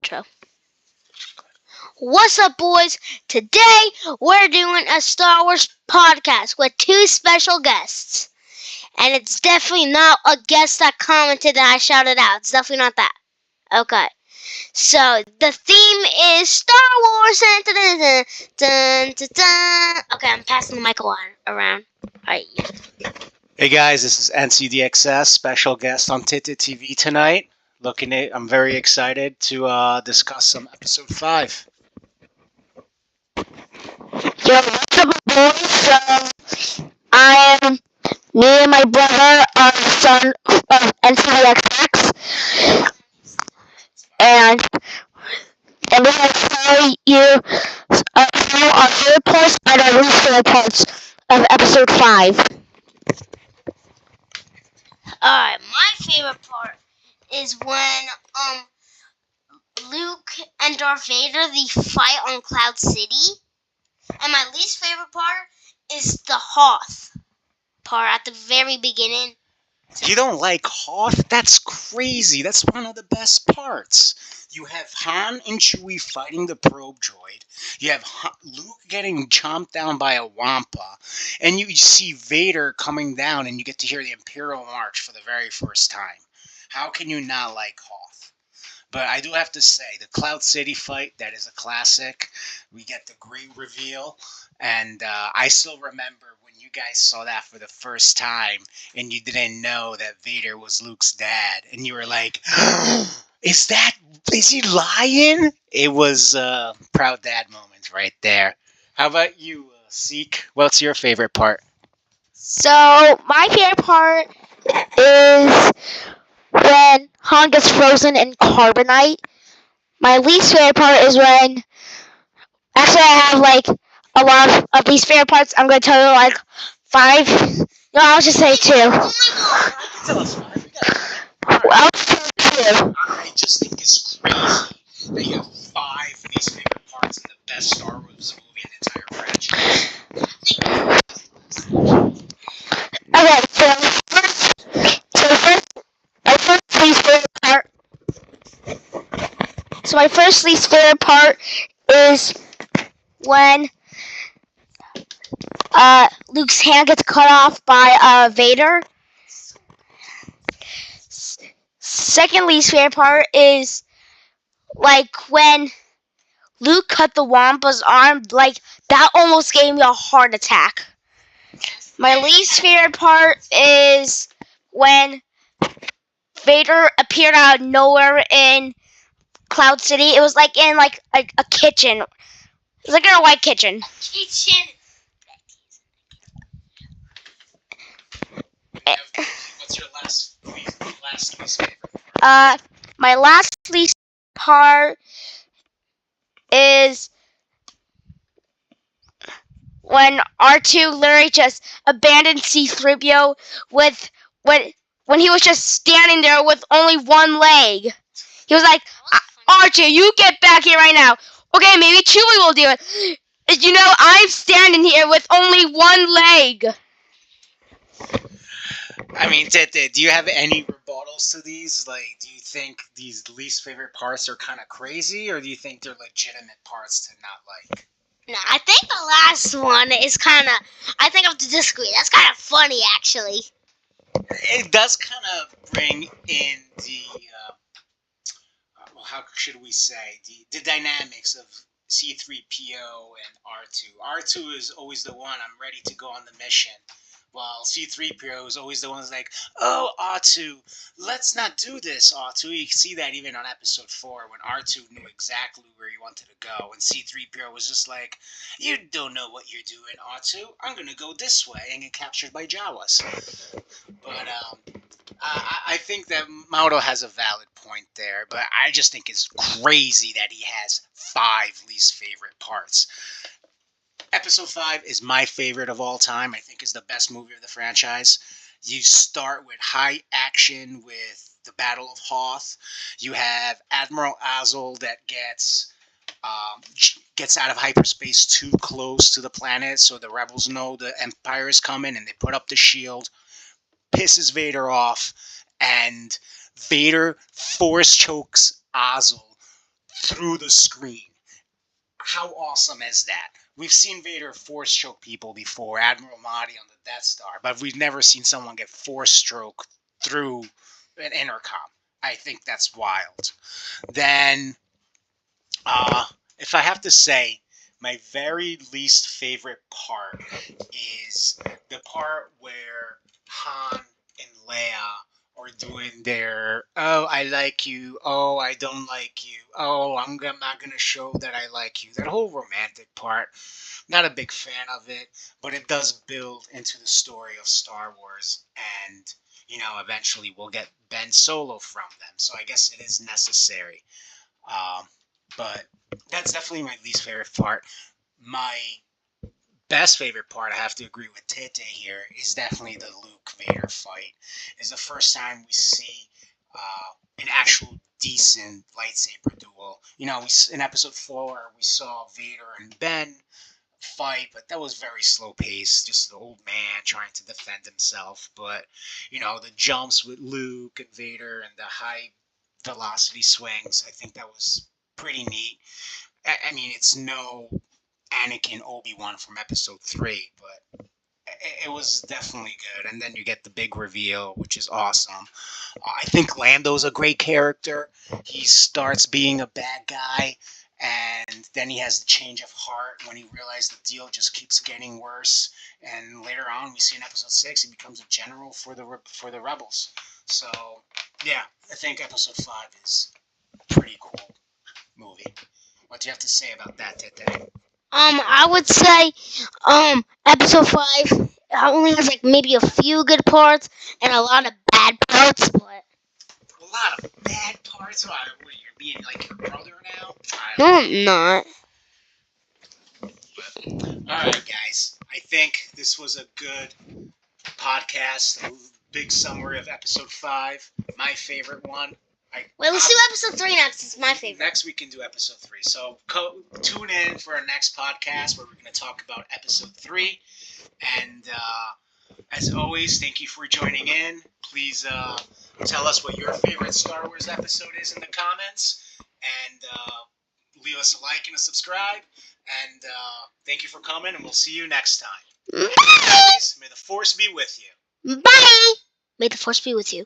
True. What's up, boys? Today we're doing a Star Wars podcast with two special guests. And it's definitely not a guest that commented that I shouted out. It's definitely not that. Okay. So the theme is Star Wars. Dun, dun, dun, dun, dun. Okay, I'm passing the mic around. Alright. Hey guys, this is Ent CDXX, special guest on Tete TV tonight. I'm very excited to discuss some episode 5. Yo, what's up, boys? So, I am me and my brother are the son of Ent CDXX, and we're going to tell you some of our favorite parts and our least favorite parts of episode 5. Alright, my favorite part is when Luke and Darth Vader they fight on Cloud City. And my least favorite part is the Hoth part at the very beginning. You don't like Hoth? That's crazy. That's one of the best parts. You have Han and Chewie fighting the probe droid. You have Luke getting chomped down by a Wampa. And you see Vader coming down and you get to hear the Imperial March for the very first time. How can you not like Hoth? But I do have to say, the Cloud City fight, that is a classic. We get the great reveal. And I still remember when you guys saw that for the first time and you didn't know that Vader was Luke's dad. And you were like, is he lying? It was a proud dad moment right there. How about you, Seek? What's your favorite part? So, my favorite part is when Han gets frozen in carbonite. My least favorite part is when. Actually, I have like a lot of least favorite parts. I'm going to tell you like 5. No, I'll just say 2. Tell us 5. I'll just say 2. I just think it's crazy that you have 5 least favorite parts in the best Star Wars movie in the entire franchise. Okay, my first least favorite part. So my first least favorite part is when Luke's hand gets cut off by Vader. Second least favorite part is like when Luke cut the Wampa's arm. Like that almost gave me a heart attack. My least favorite part is when Vader appeared out of nowhere in Cloud City. It was like in like a kitchen. It was like in a white kitchen. What's your last least favorite? My last least part is when R2 literally just abandoned C-3PO when he was just standing there with only one leg. He was like, R2, you get back here right now. Okay, maybe Chewie will do it. You know, I'm standing here with only one leg. I mean, Tete, do you have any rebuttals to these? Like, do you think these least favorite parts are kind of crazy, or do you think they're legitimate parts to not like? No, I think the last one is kind of. I think I have to disagree. That's kind of funny, actually. It does kind of bring in the, well, how should we say, the dynamics of C-3PO and R2. R2 is always the one, I'm ready to go on the mission. While C-3PO is always the one that's like, oh, R2, let's not do this, R2. You can see that even on episode 4 when R2 knew exactly where he wanted to go. And C-3PO was just like, you don't know what you're doing, R2. I'm going to go this way and get captured by Jawas. But I think that Mauro has a valid point there. But I just think it's crazy that he has 5 least favorite parts. Episode 5 is my favorite of all time. I think is the best movie of the franchise. You start with high action with the Battle of Hoth. You have Admiral Azul that gets out of hyperspace too close to the planet, so the rebels know the Empire is coming, and they put up the shield, pisses Vader off, and Vader force chokes Azul through the screen. How awesome is that? We've seen Vader force choke people before, Admiral Mahdi on the Death Star, but we've never seen someone get force stroke through an intercom. I think that's wild. Then, uh, if I have to say, my very least favorite part is the part where Han and Leia are doing their, oh, I like you, oh, I don't like you, oh, not going to show that I like you. That whole romantic part, not a big fan of it, but it does build into the story of Star Wars, and, eventually we'll get Ben Solo from them, so I guess it is necessary. Um, but that's definitely my least favorite part. My best favorite part, I have to agree with Tete here, is definitely the Luke Vader fight. It's the first time we see an actual decent lightsaber duel. In Episode 4, we saw Vader and Ben fight, but that was very slow paced. Just the old man trying to defend himself. But the jumps with Luke and Vader and the high velocity swings, I think that was pretty neat. I mean, it's no Anakin Obi-Wan from Episode 3, but it was definitely good. And then you get the big reveal, which is awesome. I think Lando's a great character. He starts being a bad guy, and then he has the change of heart when he realizes the deal just keeps getting worse. And later on, we see in Episode 6, he becomes a general for the rebels. So yeah, I think Episode 5 is a pretty cool movie. What do you have to say about that, Tete? I would say, episode 5 only has like maybe a few good parts and a lot of bad parts, but A lot of bad parts. Why? What, you're being like your brother now? no, I I'm not. don't know. Alright, guys. I think this was a good podcast. A big summary of Episode 5. My favorite one. Wait, let's do episode 3 next. It's my favorite. Next, we can do Episode 3. So tune in for our next podcast where we're going to talk about Episode 3. And as always, thank you for joining in. Please tell us what your favorite Star Wars episode is in the comments. And leave us a like and a subscribe. And thank you for coming, and we'll see you next time. Bye. As always, may the Force be with you. Bye. May the force be with you.